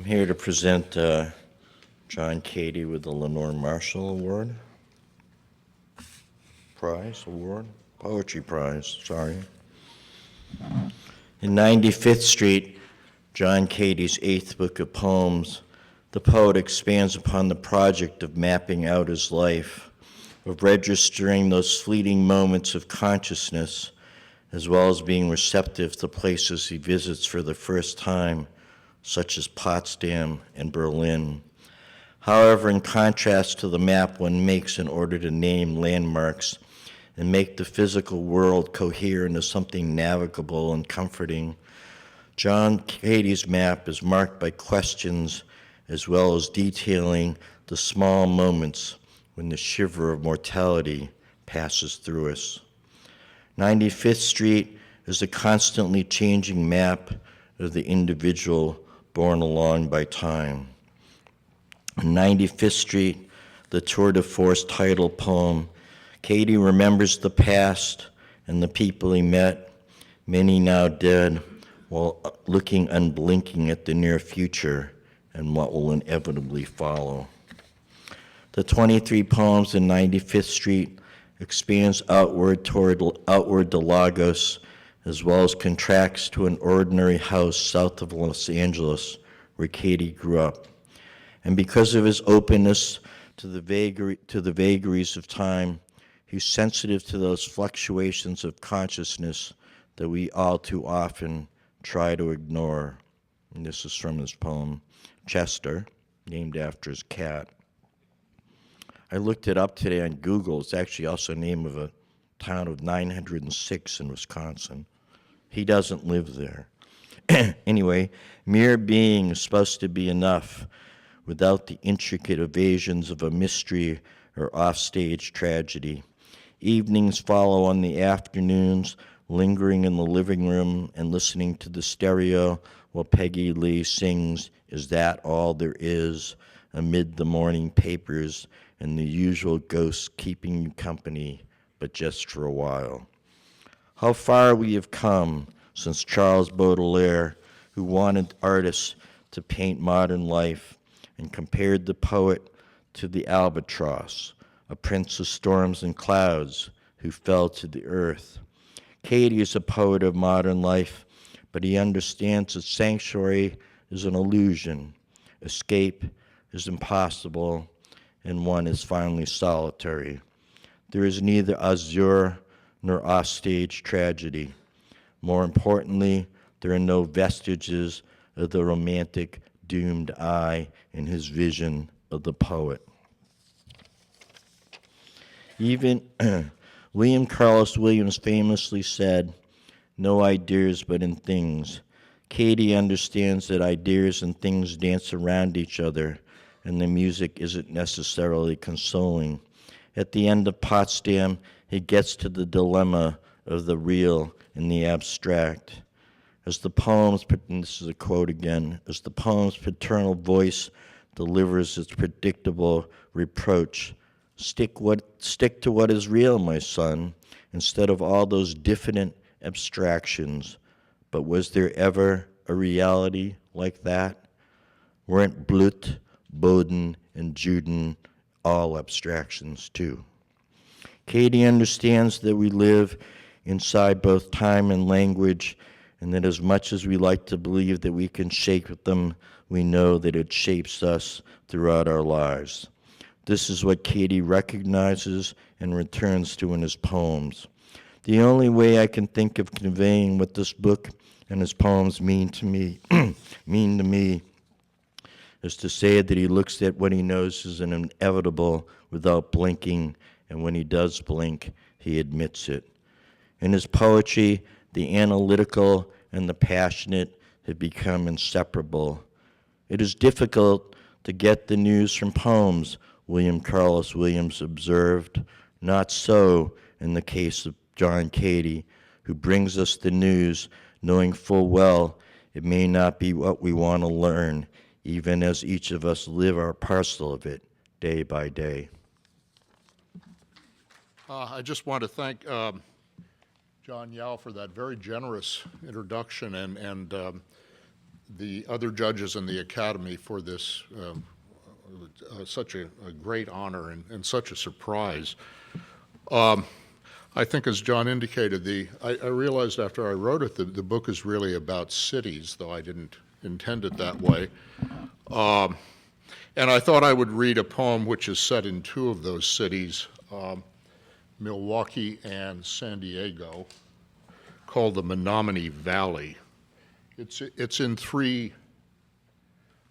I'm here to present John Koethe with the Lenore Marshall Poetry Prize, sorry. In 95th Street, John Koethe's eighth book of poems, the poet expands upon the project of mapping out his life, of registering those fleeting moments of consciousness, as well as being receptive to places he visits for the first time, such as Potsdam and Berlin. However, in contrast to the map one makes in order to name landmarks and make the physical world cohere into something navigable and comforting, John Koethe's map is marked by questions as well as detailing the small moments when the shiver of mortality passes through us. 95th Street is a constantly changing map of the individual borne along by time. On 95th Street, the tour de force title poem, Koethe remembers the past and the people he met, many now dead, while looking unblinking at the near future and what will inevitably follow. The 23 poems in 95th Street expands outward to Lagos, as well as contracts to an ordinary house south of Los Angeles, where Koethe grew up. And because of his openness to the vagaries of time, he's sensitive to those fluctuations of consciousness that we all too often try to ignore. And this is from his poem, Chester, named after his cat. I looked it up today on Google. It's actually also the name of a town of 906 in Wisconsin. He doesn't live there. Anyway, mere being is supposed to be enough without the intricate evasions of a mystery or offstage tragedy. Evenings follow on the afternoons, lingering in the living room and listening to the stereo while Peggy Lee sings "Is That All There Is?" amid the morning papers and the usual ghosts keeping you company, but just for a while. How far we have come since Charles Baudelaire, who wanted artists to paint modern life and compared the poet to the albatross, a prince of storms and clouds who fell to the earth. Koethe is a poet of modern life, but he understands that sanctuary is an illusion, escape is impossible, and one is finally solitary. There is neither azure nor offstage tragedy. More importantly, there are no vestiges of the romantic doomed eye in his vision of the poet. Even William Carlos Williams famously said, "No ideas but in things." Koethe understands that ideas and things dance around each other, and the music isn't necessarily consoling. At the end of Potsdam, he gets to the dilemma of the real and the abstract. As the poem's, and this is a quote again, as the poem's paternal voice delivers its predictable reproach, stick to what is real, my son, instead of all those diffident abstractions. But was there ever a reality like that? Weren't Blut, Boden, and Juden all abstractions too? Koethe understands that we live inside both time and language, and that as much as we like to believe that we can shape them, we know that it shapes us throughout our lives. This is what Koethe recognizes and returns to in his poems. The only way I can think of conveying what this book and his poems mean to me is to say that he looks at what he knows is an inevitable without blinking, and when he does blink, he admits it. In his poetry, the analytical and the passionate have become inseparable. It is difficult to get the news from poems, William Carlos Williams observed. Not so in the case of John Koethe, who brings us the news knowing full well it may not be what we want to learn, even as each of us live our parcel of it day by day. I just want to thank John Yao for that very generous introduction, and the other judges in the Academy for this such a great honor and such a surprise. I think, as John indicated, I realized after I wrote it that the book is really about cities, though I didn't intend it that way. And I thought I would read a poem which is set in two of those cities, Milwaukee and San Diego, called the Menominee Valley. It's in three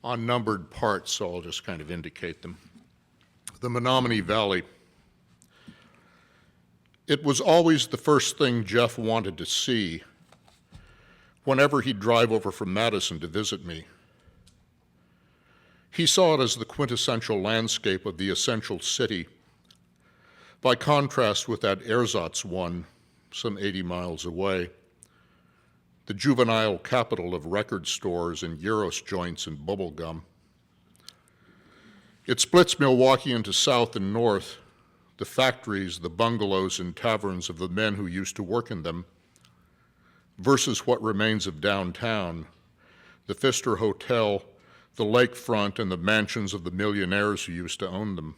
unnumbered parts, so I'll just kind of indicate them. The Menominee Valley. It was always the first thing Jeff wanted to see whenever he'd drive over from Madison to visit me. He saw it as the quintessential landscape of the essential city, by contrast with that ersatz one some 80 miles away, the juvenile capital of record stores and gyros joints and bubble gum. It splits Milwaukee into south and north, the factories, the bungalows, and taverns of the men who used to work in them, versus what remains of downtown, the Pfister Hotel, the lakefront, and the mansions of the millionaires who used to own them.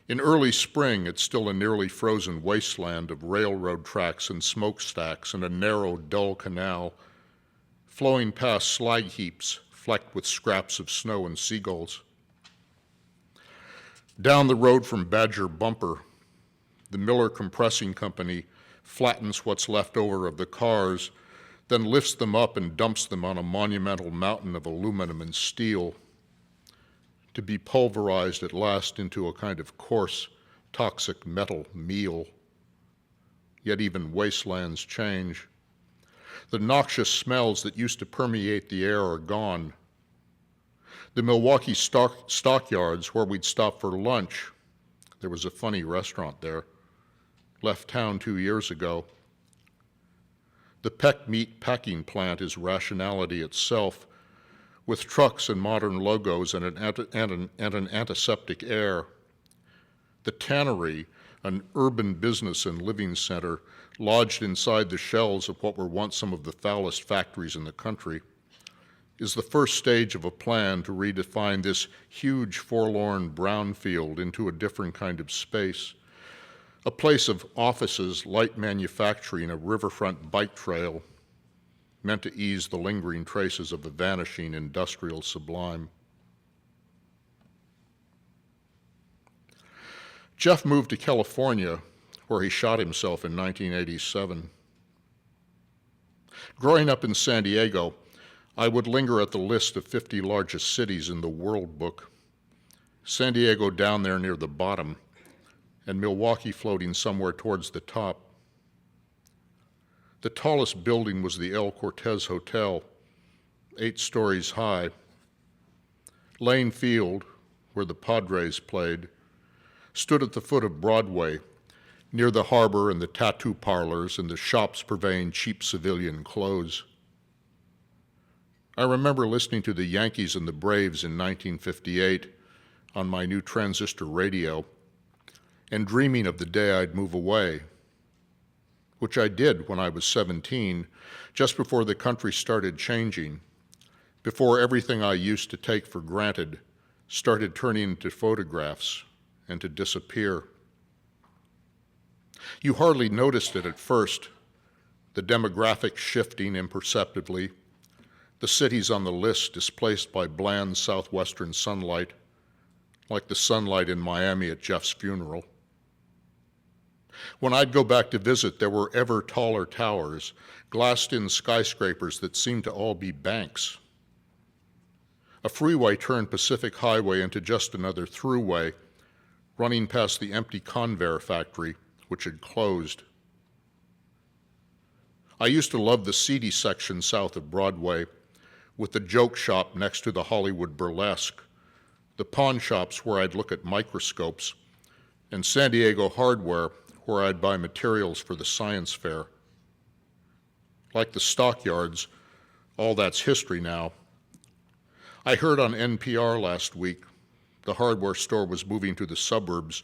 In early spring, it's still a nearly frozen wasteland of railroad tracks and smokestacks and a narrow, dull canal flowing past slag heaps flecked with scraps of snow and seagulls. Down the road from Badger Bumper, the Miller Compressing Company flattens what's left over of the cars, then lifts them up and dumps them on a monumental mountain of aluminum and steel, to be pulverized at last into a kind of coarse, toxic metal meal. Yet even wastelands change. The noxious smells that used to permeate the air are gone. The Milwaukee stockyards, where we'd stop for lunch, there was a funny restaurant there, left town 2 years ago. The Peck Meat packing plant is rationality itself, with trucks and modern logos and an antiseptic air. The tannery, an urban business and living center, lodged inside the shells of what were once some of the foulest factories in the country, is the first stage of a plan to redefine this huge, forlorn brownfield into a different kind of space, a place of offices, light manufacturing, a riverfront bike trail, meant to ease the lingering traces of the vanishing industrial sublime. Jeff moved to California, where he shot himself in 1987. Growing up in San Diego, I would linger at the list of 50 largest cities in the World Book, San Diego down there near the bottom, and Milwaukee floating somewhere towards the top. The tallest building was the El Cortez Hotel, 8 stories high. Lane Field, where the Padres played, stood at the foot of Broadway, near the harbor and the tattoo parlors and the shops purveying cheap civilian clothes. I remember listening to the Yankees and the Braves in 1958 on my new transistor radio and dreaming of the day I'd move away, which I did when I was 17, just before the country started changing, before everything I used to take for granted started turning into photographs and to disappear. You hardly noticed it at first, the demographics shifting imperceptibly, the cities on the list displaced by bland southwestern sunlight, like the sunlight in Miami at Jeff's funeral. When I'd go back to visit, there were ever taller towers, glassed-in skyscrapers that seemed to all be banks. A freeway turned Pacific Highway into just another throughway, running past the empty Convair factory, which had closed. I used to love the seedy section south of Broadway, with the joke shop next to the Hollywood Burlesque, the pawn shops where I'd look at microscopes, and San Diego Hardware, where I'd buy materials for the science fair. Like the stockyards, all that's history now. I heard on NPR last week the hardware store was moving to the suburbs,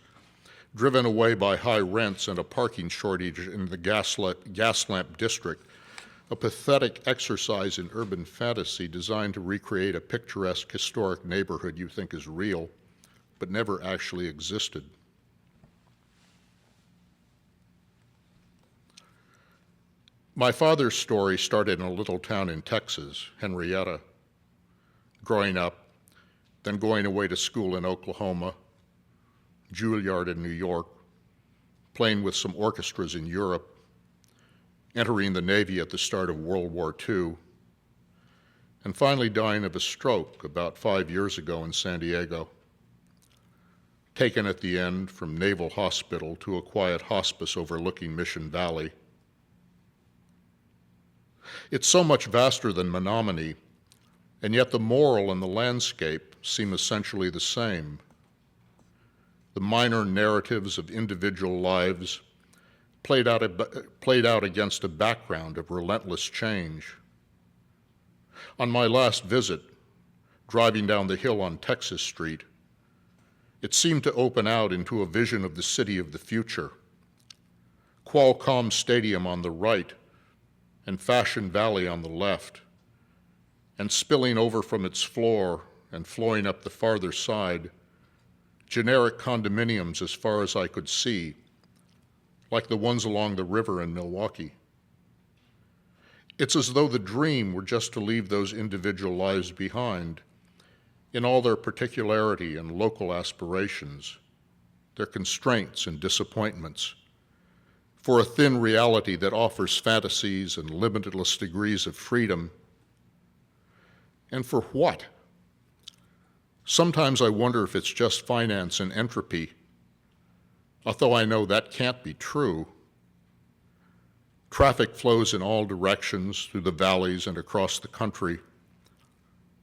driven away by high rents and a parking shortage in the gas lamp district, a pathetic exercise in urban fantasy designed to recreate a picturesque historic neighborhood you think is real, but never actually existed. My father's story started in a little town in Texas, Henrietta. Growing up, then going away to school in Oklahoma, Juilliard in New York, playing with some orchestras in Europe, entering the Navy at the start of World War II, and finally dying of a stroke about 5 years ago in San Diego. Taken at the end from Naval Hospital to a quiet hospice overlooking Mission Valley. It's so much vaster than Menominee, and yet the moral and the landscape seem essentially the same. The minor narratives of individual lives played out against a background of relentless change. On my last visit, driving down the hill on Texas Street, it seemed to open out into a vision of the city of the future. Qualcomm Stadium on the right and Fashion Valley on the left, and spilling over from its floor and flowing up the farther side, generic condominiums as far as I could see, like the ones along the river in Milwaukee. It's as though the dream were just to leave those individual lives behind, in all their particularity and local aspirations, their constraints and disappointments, for a thin reality that offers fantasies and limitless degrees of freedom. And for what? Sometimes I wonder if it's just finance and entropy, although I know that can't be true. Traffic flows in all directions through the valleys and across the country,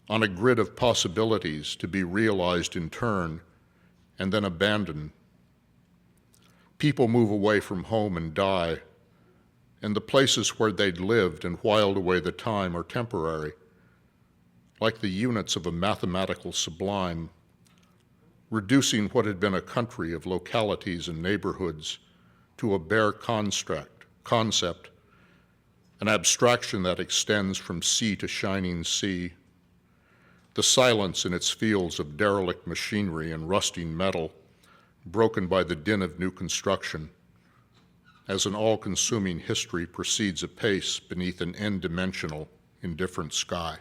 on a grid of possibilities to be realized in turn and then abandoned. People move away from home and die, and the places where they'd lived and whiled away the time are temporary, like the units of a mathematical sublime, reducing what had been a country of localities and neighborhoods to a bare concept, an abstraction that extends from sea to shining sea, the silence in its fields of derelict machinery and rusting metal, broken by the din of new construction, as an all-consuming history proceeds apace beneath an n-dimensional, indifferent sky.